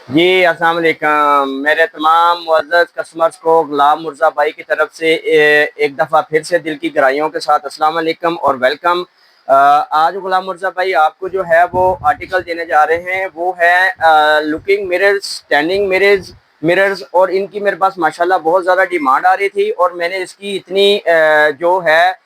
जी अस्सलाम वालेकुम। मेरे तमाम मुअज़्ज़ज़ कस्टमर्स को गुलाम मुर्ज़ा भाई की तरफ से एक दफ़ा फिर से दिल की गहराइयों के साथ अस्सलाम वालेकुम और वेलकम। आज गुलाम मुर्ज़ा भाई आपको जो है वो आर्टिकल देने जा रहे हैं, वो है looking mirrors, standing mirrors mirrors और इनकी मेरे पास माशाल्लाह बहुत ज़्यादा डिमांड आ रही थी और मैंने इसकी इतनी जो है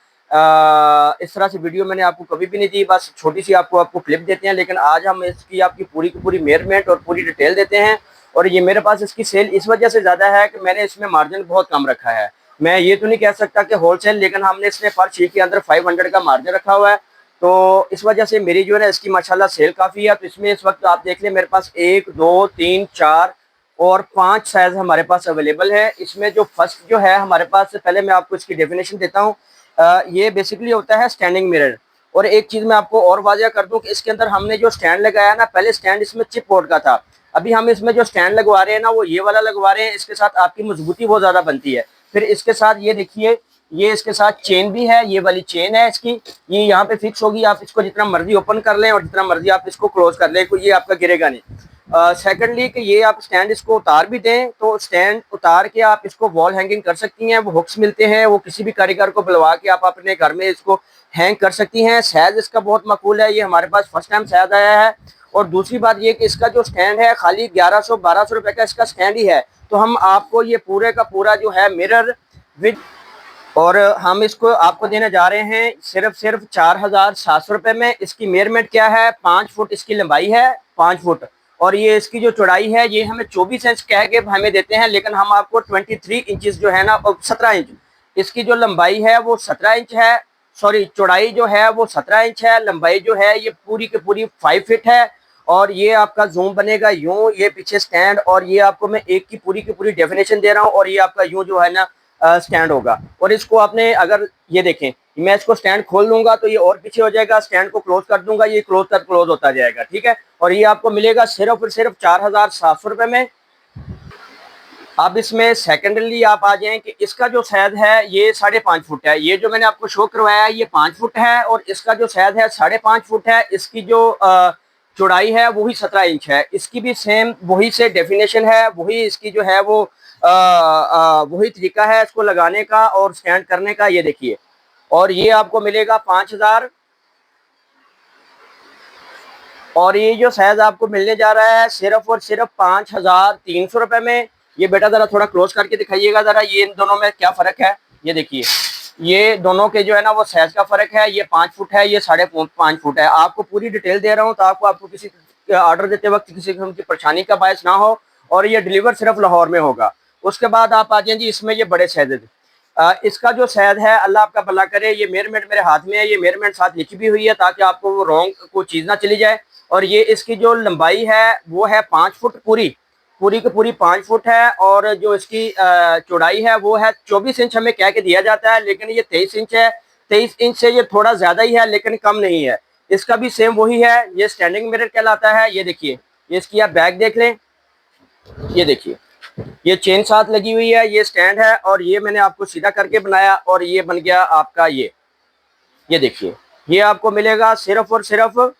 इस तरह से वीडियो मैंने आपको कभी भी नहीं दी। बस छोटी सी आपको आपको क्लिप देते हैं, लेकिन आज हम इसकी आपकी पूरी की पूरी मेजरमेंट और पूरी डिटेल देते हैं। और ये मेरे पास इसकी सेल इस वजह से ज़्यादा है कि मैंने इसमें मार्जिन बहुत कम रखा है। मैं ये तो नहीं कह सकता कि होलसेल, लेकिन हमने इसमें पर शीट के अंदर 500 का मार्जिन रखा हुआ है। तो इस वजह से मेरी जो है इसकी माशाल्लाह सेल काफ़ी है। तो इसमें इस वक्त आप देख लें, मेरे पास 1 2 3 4 और 5 साइज़ हमारे पास अवेलेबल है। इसमें जो फर्स्ट जो है हमारे पास, से पहले मैं आपको इसकी डेफिनेशन देता हूँ। ये बेसिकली होता है स्टैंडिंग मिरर। और एक चीज़ मैं आपको और वाज़िया कर दूं कि इसके अंदर हमने जो स्टैंड लगाया ना, पहले स्टैंड इसमें चिप बोर्ड का था। अभी हम इसमें जो स्टैंड लगवा रहे हैं ना, वो ये वाला लगवा रहे हैं। इसके साथ आपकी मजबूती बहुत ज़्यादा बनती है। फिर इसके साथ ये देखिए, ये इसके साथ चेन भी है, ये वाली चेन है इसकी, ये यहाँ पे फिक्स होगी। आप इसको जितना मर्जी ओपन कर लें और जितना मर्जी आप इसको क्लोज कर लें, कोई ये आपका गिरेगा नहीं। सेकेंडली कि ये आप स्टैंड इसको उतार भी दें तो स्टैंड उतार के आप इसको वॉल हैंगिंग कर सकती हैं। वो हुक्स मिलते हैं, वो किसी भी कारीगर को बुलवा के आप अपने घर में इसको हैंग कर सकती हैं। साइज इसका बहुत मकबूल है, ये हमारे पास फर्स्ट टाइम साइज आया है। और दूसरी बात ये कि इसका जो स्टैंड है खाली 1100-1200 रुपए का इसका स्टैंड ही है। तो हम आपको ये पूरे का पूरा जो है मिरर विद, और हम इसको आपको देने जा रहे हैं सिर्फ 4700 रुपये में। इसकी मेजरमेंट क्या है, 5 फुट इसकी लंबाई है, 5 फुट। और ये इसकी जो चौड़ाई है, ये हमें 24 इंच कह के हमें देते हैं, लेकिन हम आपको 23 इंच जो है ना, 17 इंच इसकी जो लंबाई है वो 17 इंच है। सॉरी, चौड़ाई जो है वो 17 इंच है, लंबाई जो है ये पूरी की पूरी 5 फीट है। और ये आपका जूम बनेगा यूं, ये पीछे स्टैंड, और ये आपको मैं एक की पूरी डेफिनेशन दे रहा हूँ। और ये आपका यूं जो है ना स्टैंड होगा। और इसको आपने, अगर ये देखें, मैं इसको स्टैंड खोल दूंगा तो ये और पीछे हो जाएगा, स्टैंड को क्लोज कर दूंगा, ये क्लोज होता जाएगा, ठीक है। और ये आपको मिलेगा सिर्फ और सिर्फ 4700 रुपये में। अब इसमें सेकेंडली आप आ जाएं कि इसका जो साइज है ये 5.5 फुट है। ये जो मैंने आपको शो करवाया है ये 5 फुट है, और इसका जो साइज है 5.5 फुट है। इसकी जो चौड़ाई है वही 17 इंच है। इसकी भी सेम वही से डेफिनेशन है, वही इसकी जो है वो वही तरीका है इसको लगाने का और स्टैंड करने का, ये देखिए। और ये आपको मिलेगा 5000। और ये जो साइज आपको मिलने जा रहा है सिर्फ और सिर्फ 5300 रुपये में। ये बेटा जरा थोड़ा क्लोज करके दिखाइएगा जरा, ये इन दोनों में क्या फर्क है, ये देखिए। ये दोनों के जो है ना वो साइज का फर्क है। ये 5 फुट है, ये 5.5 फुट है। आपको पूरी डिटेल दे रहा हूँ ताकि आपको किसी ऑर्डर देते वक्त किसी किस्म की परेशानी का बायस ना हो। और ये डिलीवर सिर्फ लाहौर में होगा। उसके बाद आप आ जाए जी इसमें ये बड़े साइज। इसका जो शायद है, अल्लाह आपका भला करे, ये मेजरमेंट मेरे हाथ में है, ये मेजरमेंट साथ लिखी भी हुई है ताकि आपको वो रॉन्ग कोई चीज़ ना चली जाए। और ये इसकी जो लंबाई है वो है 5 फुट, पूरी पूरी की पूरी 5 फुट है। और जो इसकी चौड़ाई है वो है 24 इंच हमें कह के दिया जाता है, लेकिन ये 23 इंच है। 23 इंच से ये थोड़ा ज़्यादा ही है लेकिन कम नहीं है। इसका भी सेम वही है, ये स्टैंडिंग मिरर कहलाता है। ये देखिए, ये इसकी आप बैक देख लें, ये देखिए, ये चेन साथ लगी हुई है, ये स्टैंड है, और ये मैंने आपको सीधा करके बनाया और ये बन गया आपका ये देखिए। ये आपको मिलेगा सिर्फ और सिर्फ,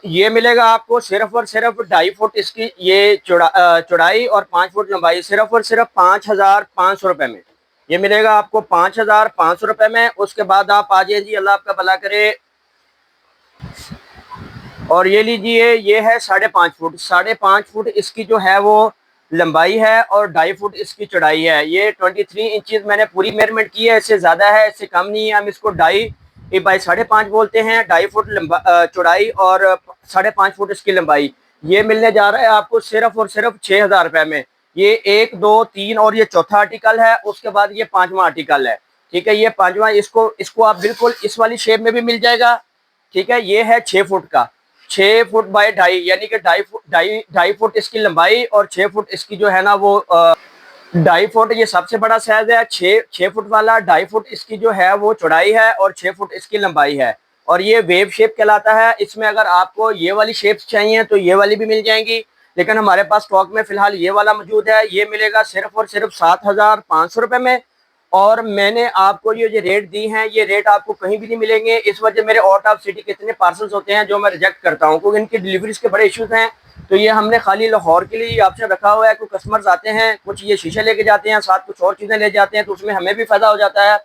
ये मिलेगा आपको सिर्फ और सिर्फ 2.5 फुट इसकी ये चौड़ाई और 5 फुट लंबाई, सिर्फ और सिर्फ 5500 रुपये में। ये मिलेगा आपको 5500 रुपये में। उसके बाद आप आ जाइए जी, अल्लाह आपका भला करे। और ये लीजिए, ये है 5.5 फुट। 5.5 फुट इसकी जो है वो लंबाई है और 2.5 फुट इसकी चौड़ाई है। ये 23 इंचज मैंने पूरी मेजरमेंट की है, इससे ज़्यादा है, इससे कम नहीं है। हम इसको 2.5 बाई 5.5 बोलते हैं। 2.5 फुट चौड़ाई और 5.5 फुट इसकी लंबाई। ये मिलने जा रहा है आपको सिर्फ और सिर्फ 6000 रुपये में। ये 1 2 3 और ये चौथा आर्टिकल है। उसके बाद ये 5वां आर्टिकल है, ठीक है। ये 5वां, इसको आप बिल्कुल इस वाली शेप में भी मिल जाएगा, ठीक है। ये है 6 फुट का, 6 फुट बाई 2.5, यानी कि 2.5 फुट इसकी लंबाई और 6 फुट इसकी जो है ना वो 2.5 फुट ये सबसे बड़ा साइज है। 6 फुट वाला 2.5 फुट इसकी जो है वो चौड़ाई है और 6 फुट इसकी लंबाई है। और ये वेव शेप कहलाता है। इसमें अगर आपको ये वाली शेप्स चाहिए तो ये वाली भी मिल जाएंगी, लेकिन हमारे पास स्टॉक में फिलहाल ये वाला मौजूद है। ये मिलेगा सिर्फ और सिर्फ 7500 रुपये में। और मैंने आपको ये रेट दी हैं, ये रेट आपको कहीं भी नहीं मिलेंगे। इस वजह मेरे आउट ऑफ सिटी कितने पार्सल्स होते हैं जो मैं रिजेक्ट करता हूँ, क्योंकि इनकी डिलीवरीज के बड़े इश्यूज हैं। तो ये हमने खाली लाहौर के लिए ऑप्शन रखा हुआ है। कोई कस्टमर्स आते हैं, कुछ ये शीशे लेके जाते हैं, साथ कुछ और चीज़ें ले जाते हैं, तो उसमें हमें भी फ़ायदा हो जाता है,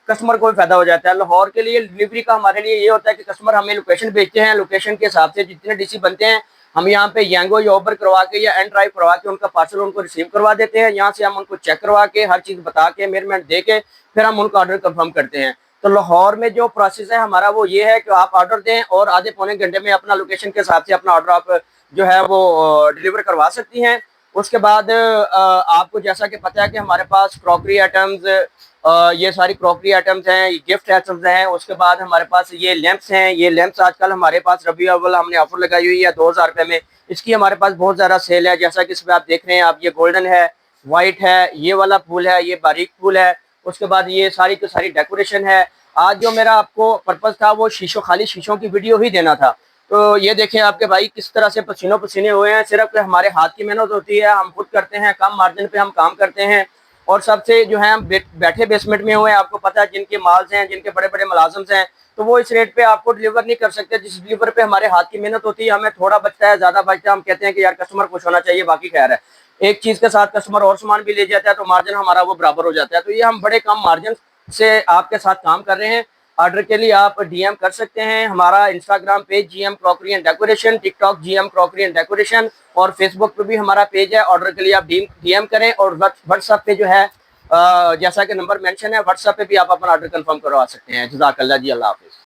कस्टमर को भी फ़ायदा हो जाता है। लाहौर के लिए डिलीवरी का हमारे लिए ये होता है कि कस्टमर हमें लोकेशन भेजते हैं, लोकेशन के हिसाब से जितने डीसी बनते हैं हम यहाँ पे यांगो या ओबर करवा के या एन ड्राइव करवा के उनका पार्सल उनको रिसीव करवा देते हैं। यहाँ से हम उनको चेक करवा के हर चीज़ बता के मेजरमेंट दे के फिर हम उनका ऑर्डर कंफर्म करते हैं। तो लाहौर में जो प्रोसेस है हमारा वो ये है कि आप ऑर्डर दें और आधे पौने घंटे में अपना लोकेशन के हिसाब से अपना ऑर्डर आप जो है वो डिलीवर करवा सकती हैं। उसके बाद आपको जैसा कि पता है कि हमारे पास क्रॉकरी आइटम्स, ये सारी क्रॉकरी आइटम्स हैं, गिफ्ट आइटम्स हैं। उसके बाद हमारे पास ये लैंप्स हैं। ये लैंप्स आजकल हमारे पास रबी अव्वल हमने ऑफर लगाई हुई है 2000 रुपये में। इसकी हमारे पास बहुत ज़्यादा सेल है, जैसा कि इसमें आप देख रहे हैं। आप ये गोल्डन है, वाइट है, ये वाला फूल है, ये बारीक फूल है। उसके बाद ये सारी की सारी डेकोरेशन है। आज जो मेरा आपको पर्पज़ था वो खाली शीशों की वीडियो ही देना था। तो ये देखें आपके भाई किस तरह से पसीनों पसीने हुए हैं। सिर्फ हमारे हाथ की मेहनत होती है, हम खुद करते हैं, कम मार्जिन पे हम काम करते हैं। और सबसे जो है हम बैठे बेसमेंट में हुए हैं, आपको पता है जिनके माल्स हैं, जिनके बड़े बड़े मुलाजम्स हैं, तो वो इस रेट पे आपको डिलीवर नहीं कर सकते जिस डिलीवर पे हमारे हाथ की मेहनत होती है। हमें थोड़ा बचता है, ज़्यादा बचता है, हम कहते हैं कि यार कस्टमर खुश होना चाहिए, बाकी खैर है। एक चीज़ के साथ कस्टमर और सामान भी ले जाता है तो मार्जिन हमारा वो बराबर हो जाता है। तो ये हम बड़े कम मार्जिन से आपके साथ काम कर रहे हैं। ऑर्डर के लिए आप डीएम कर सकते हैं। हमारा Instagram page GM crockery and decoration, TikTok GM crockery and decoration और फेसबुक पे भी हमारा पेज है। ऑर्डर के लिए आप डीएम करें और व्हाट्सएप पे जो है जैसा कि नंबर मेंशन है, व्हाट्सएप पे भी आप अपना ऑर्डर कंफर्म करवा सकते हैं। जज़ाकल्लाह जी, अल्लाह हाफिज़।